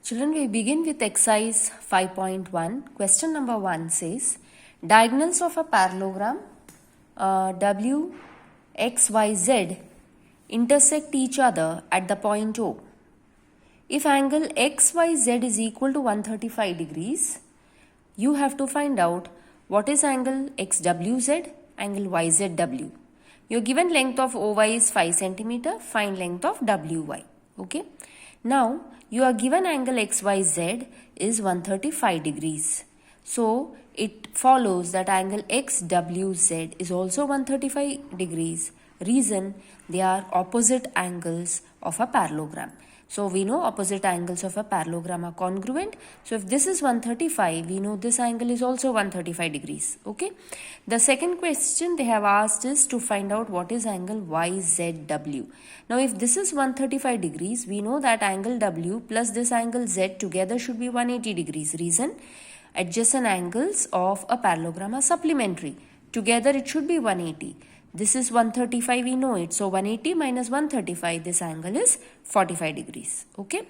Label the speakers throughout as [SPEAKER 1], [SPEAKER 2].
[SPEAKER 1] Children, we begin with exercise 5.1. Question number 1 says, diagonals of a parallelogram W, X, Y, Z intersect each other at the point O. If angle XYZ is equal to 135 degrees, you have to find out what is angle XWZ, angle YZW. Your given length of OY is 5 cm, find length of WY. Okay. Now, your given angle XYZ is 135 degrees. So, it follows that angle XWZ is also 135 degrees. Reason, they are opposite angles of a parallelogram. So, we know opposite angles of a parallelogram are congruent. So, if this is 135, we know this angle is also 135 degrees. Okay. The second question they have asked is to find out what is angle YZW. Now, if this is 135 degrees, we know that angle W plus this angle Z together should be 180 degrees. Reason, adjacent angles of a parallelogram are supplementary. Together it should be 180. This is 135, we know it. So 180 minus 135, this angle is 45 degrees. Okay.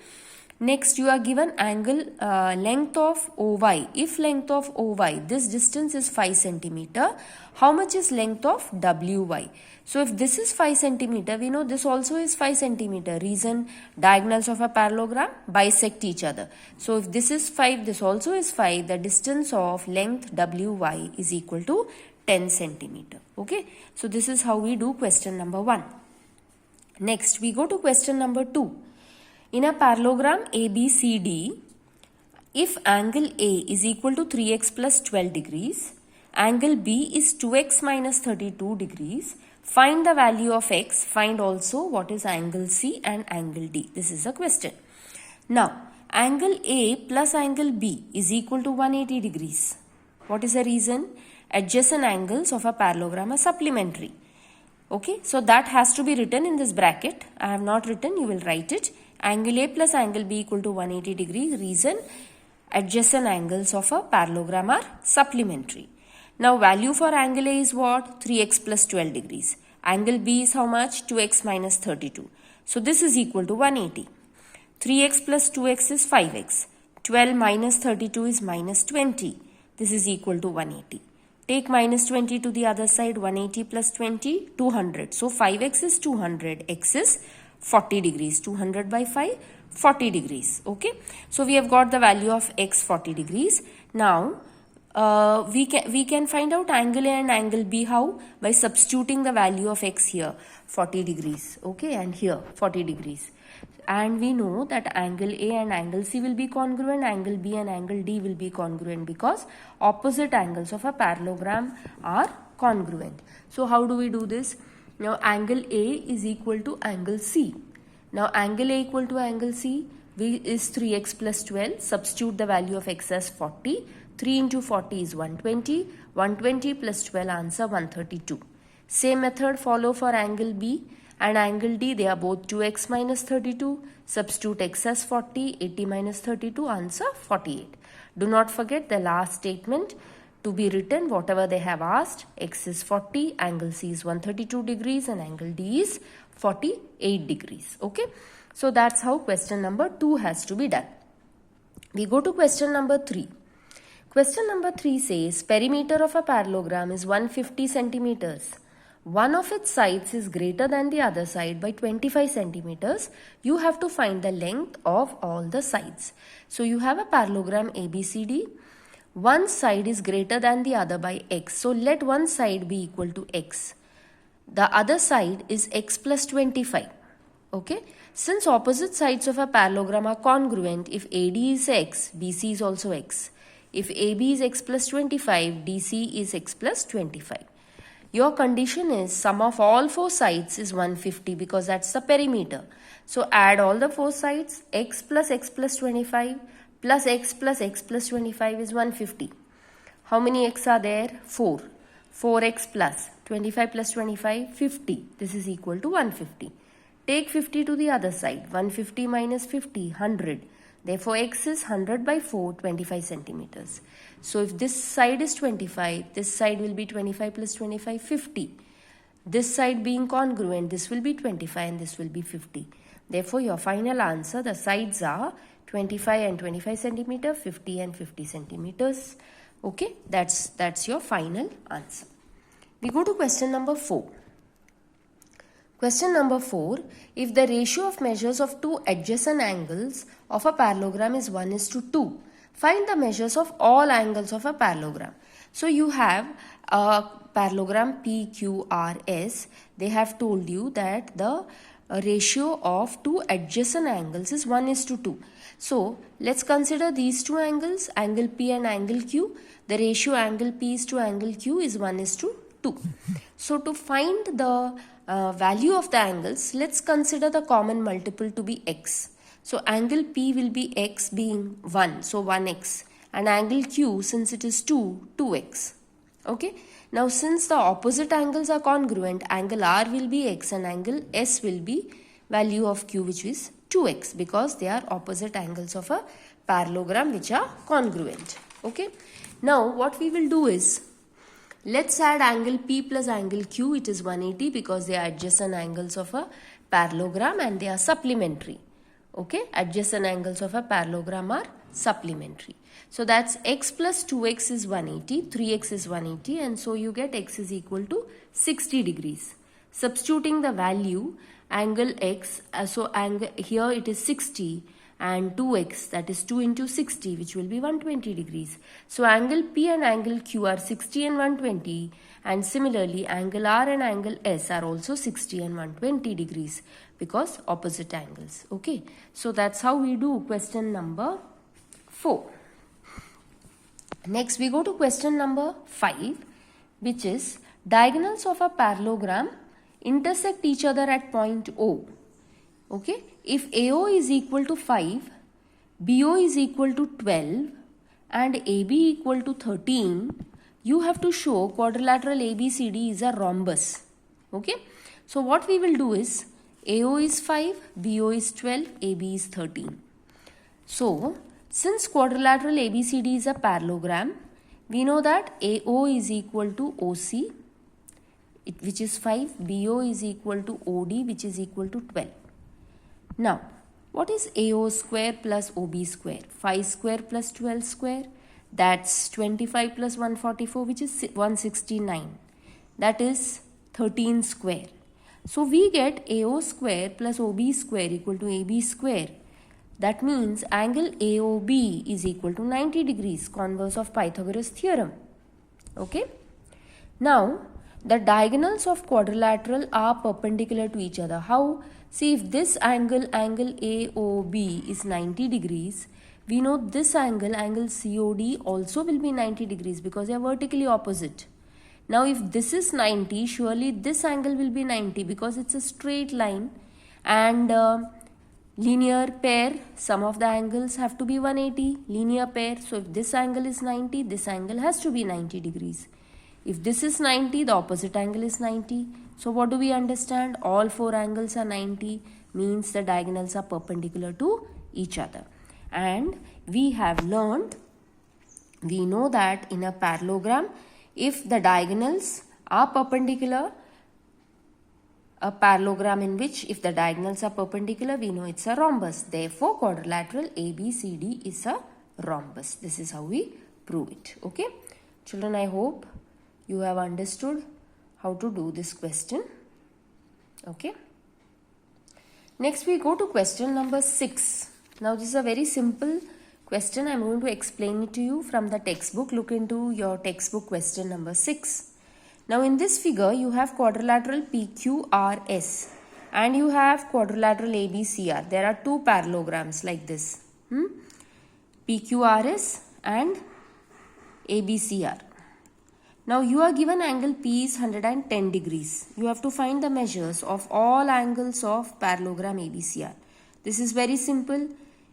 [SPEAKER 1] Next, you are given angle length of OY. If length of OY, this distance is 5 centimeter, how much is length of WY? So if this is 5 centimeter, we know this also is 5 centimeter. Reason, diagonals of a parallelogram bisect each other. So if this is 5, this also is 5. The distance of length WY is equal to 10 centimeter. Okay. So this is how we do question number 1. Next, we go to question number 2. In a parallelogram ABCD, if angle A is equal to 3x plus 12 degrees, angle B is 2x minus 32 degrees, find the value of x, find also what is angle C and angle D. This is a question. Now, angle A plus angle B is equal to 180 degrees. What is the reason? Adjacent angles of a parallelogram are supplementary. Okay, so that has to be written in this bracket. I have not written, you will write it. Angle A plus angle B equal to 180 degrees. Reason, adjacent angles of a parallelogram are supplementary. Now, value for angle A is what? 3x plus 12 degrees. Angle B is how much? 2x minus 32. So, this is equal to 180. 3x plus 2x is 5x. 12 minus 32 is minus 20. This is equal to 180. Take minus 20 to the other side. 180 plus 20, 200. So, 5x is 200. X is 40 degrees. 200 by 5, 40 degrees. Okay. So, we have got the value of x 40 degrees. Now, we can find out angle A and angle B. How? By substituting the value of x here, 40 degrees. Okay. And here, 40 degrees. And we know that angle A and angle C will be congruent, angle B and angle D will be congruent because opposite angles of a parallelogram are congruent. So, how do we do this? Now, angle A is equal to angle C. Now, angle A equal to angle C is 3x plus 12. Substitute the value of x as 40. 3 into 40 is 120. 120 plus 12 answer 132. Same method follow for angle B and angle D. They are both 2x minus 32. Substitute x as 40. 80 minus 32 answer 48. Do not forget the last statement to be written whatever they have asked. X is 40, angle C is 132 degrees and angle D is 48 degrees. Okay. So that's how question number 2 has to be done. We go to question number 3. Question number 3 says perimeter of a parallelogram is 150 centimeters. One of its sides is greater than the other side by 25 centimeters. You have to find the length of all the sides. So you have a parallelogram ABCD. One side is greater than the other by x. So let one side be equal to x. The other side is x plus 25. Okay. Since opposite sides of a parallelogram are congruent, if AD is x, BC is also x. If AB is x plus 25, DC is x plus 25. Your condition is sum of all four sides is 150 because that's the perimeter. So add all the four sides, x plus 25 plus x plus x plus 25 is 150. How many x are there? 4. 4x plus 25 plus 25, 50. This is equal to 150. Take 50 to the other side. 150 minus 50, 100. Therefore, x is 100 by 4, 25 centimeters. So, if this side is 25, this side will be 25 plus 25, 50. This side being congruent, this will be 25 and this will be 50. Therefore, your final answer, the sides are 25 and 25 centimeter, 50 and 50 centimeters. Okay, that's your final answer. We go to question number 4. Question number 4, if the ratio of measures of two adjacent angles of a parallelogram is 1:2, find the measures of all angles of a parallelogram. So you have a parallelogram PQRS. They have told you that the ratio of two adjacent angles is 1:2. So let's consider these two angles, angle P and angle Q. The ratio angle P is to angle Q is 1:2. So to find the value of the angles, let's consider the common multiple to be x. So angle P will be x being 1, so 1x, and angle Q, since it is 2, 2x. Okay. Now since the opposite angles are congruent, angle R will be x and angle S will be value of Q, which is 2x, because they are opposite angles of a parallelogram which are congruent. Okay. Now what we will do is, let's add angle P plus angle Q. It is 180 because they are adjacent angles of a parallelogram and they are supplementary. Okay, adjacent angles of a parallelogram are supplementary. So that's x plus 2x is 180, 3x is 180, and so you get x is equal to 60 degrees. Substituting the value, angle x, so angle here it is 60, and 2x, that is 2 into 60, which will be 120 degrees. So angle P and angle Q are 60 and 120, and similarly angle R and angle S are also 60 and 120 degrees because opposite angles. Okay, so that's how we do question number 4. Next we go to question number 5, which is diagonals of a parallelogram intersect each other at point O. Okay, if AO is equal to 5, BO is equal to 12 and AB equal to 13, you have to show quadrilateral ABCD is a rhombus. Okay, so what we will do is, AO is 5, BO is 12, AB is 13. So since quadrilateral ABCD is a parallelogram, we know that AO is equal to OC, which is 5, BO is equal to OD, which is equal to 12. Now, what is AO square plus OB square? 5 square plus 12 square, that's 25 plus 144, which is 169. That is 13 square. So we get AO square plus OB square equal to AB square. That means angle AOB is equal to 90 degrees, converse of Pythagoras theorem. Okay. Now, the diagonals of quadrilateral are perpendicular to each other. How? See, if this angle AOB is 90 degrees, we know this angle COD also will be 90 degrees because they are vertically opposite. Now if this is 90, surely this angle will be 90 because it's a straight line, and linear pair, sum of the angles have to be 180, linear pair. So if this angle is 90, this angle has to be 90 degrees. If this is 90, the opposite angle is 90. So what do we understand? All four angles are 90, means the diagonals are perpendicular to each other. And we have learned, we know that in a parallelogram, if the diagonals are perpendicular, a parallelogram in which if the diagonals are perpendicular, we know it's a rhombus. Therefore, quadrilateral ABCD is a rhombus. This is how we prove it. Okay. Children, I hope you have understood how to do this question. Okay. Next we go to question number 6. Now this is a very simple question. I am going to explain it to you from the textbook. Look into your textbook question number 6. Now in this figure you have quadrilateral PQRS and you have quadrilateral ABCR. There are two parallelograms like this. PQRS and ABCR. Now you are given angle P is 110 degrees. You have to find the measures of all angles of parallelogram ABCR. This is very simple.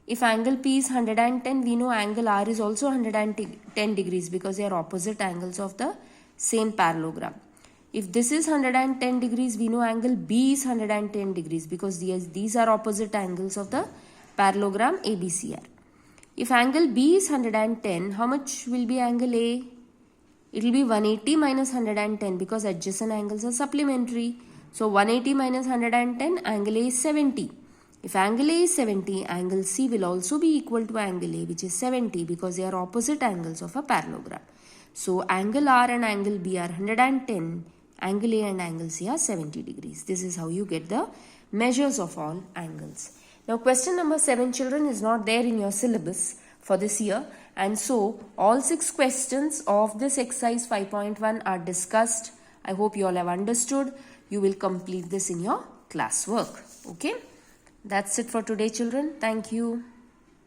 [SPEAKER 1] If angle P is 110, we know angle R is also 110 degrees because they are opposite angles of the same parallelogram. If this is 110 degrees, we know angle B is 110 degrees because these are opposite angles of the parallelogram ABCR. If angle B is 110, how much will be angle A? It will be 180 minus 110 because adjacent angles are supplementary. So 180 minus 110, angle A is 70. If angle A is 70, angle C will also be equal to angle A, which is 70, because they are opposite angles of a parallelogram. So angle R and angle B are 110, angle A and angle C are 70 degrees. This is how you get the measures of all angles. Now question number 7, children, is not there in your syllabus for this year, and so all 6 questions of this exercise 5.1 are discussed. I hope you all have understood. You will complete this in your classwork. Okay, that's it for today, children. Thank you.